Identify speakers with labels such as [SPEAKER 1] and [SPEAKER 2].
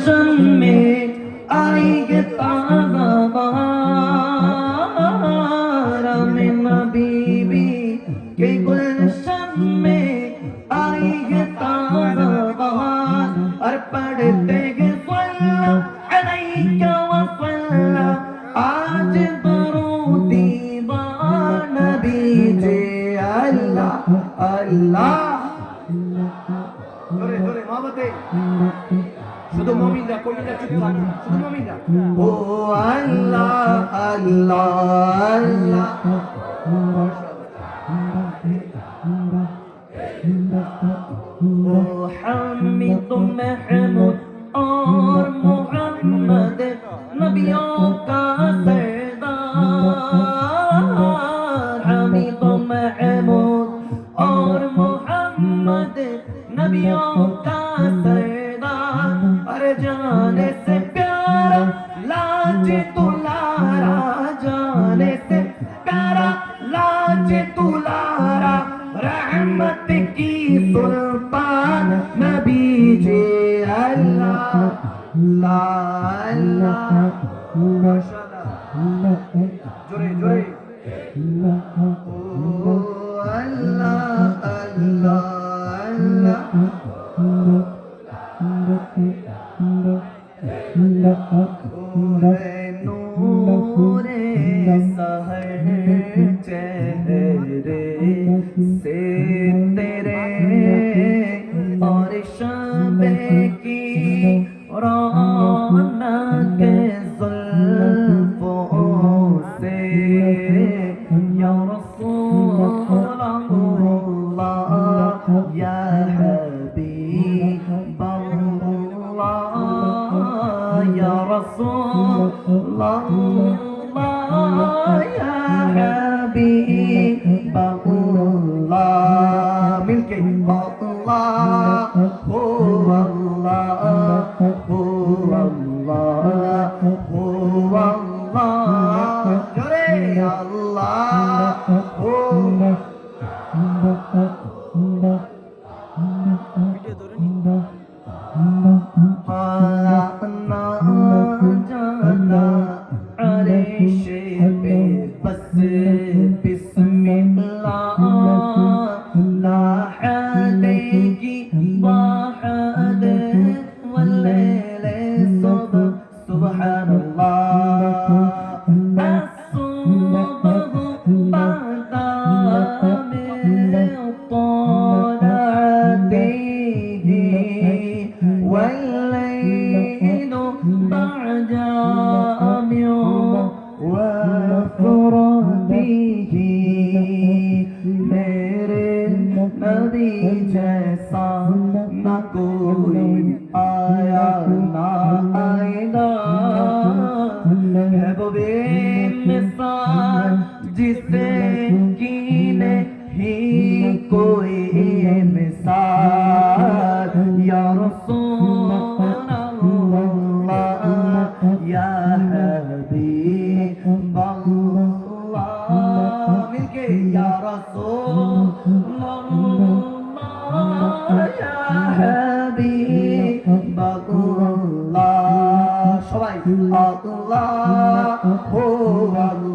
[SPEAKER 1] गुलशन में आएंगे ताज़ा बहार आमिना बीबी के गुलशन में आएंगे ताज़ा बहार और पढ़ते हैं सल्ला अलैका व सल्ला आज दरूदी नबी जे अल्लाह अल्लाह ধরে ধরে মহব্বতে শুধু মুমিনরা কবিরা চুপ থাকে শুধু মুমিনরা ও আল্লাহ আল্লাহ আল্লাহ ও হামিদ महमूद और मोहम्मद नबियों का सरदार हामिद महमूद और मोहम्मद नबियों का सरदार और जाने से प्यारा लाज तुलारा जाने से प्यारा लाज तुलारा रहमत की सुल्तान नबी जे अल्लाह ला अल्लाह माशाअल्लाह जोरे जोरे ओ अल्लाह अल्लाह नूरे सहर चेहरे से तेरे और शबे की रौनक जुल्फों से या रसूल अल्लाह या हबीब अल्लाह या रसूल अल्लाह या हबीब अल्लाह मिलके अल्लाह हो अल्लाह हो अल्लाह हो अल्लाह जोरे अल्लाह हो जाना अरिश पे बस बिस्मिल्लाह ला हदेगी वाहद वल्लैल सुबहानल्लाह الصبح بعد من طلعته والليل بعد من وفرته मेरे नबी जैसा न कोई आया ना आएगा है वो बेमिसाल जिसे की नहीं कोई मिसाल या रसूल अल्लाह या हबीब अल्लाह मिलके या रसूल अल्लाह या हबीब अल्लाह সবাই আল্লাহ হো আল্লাহ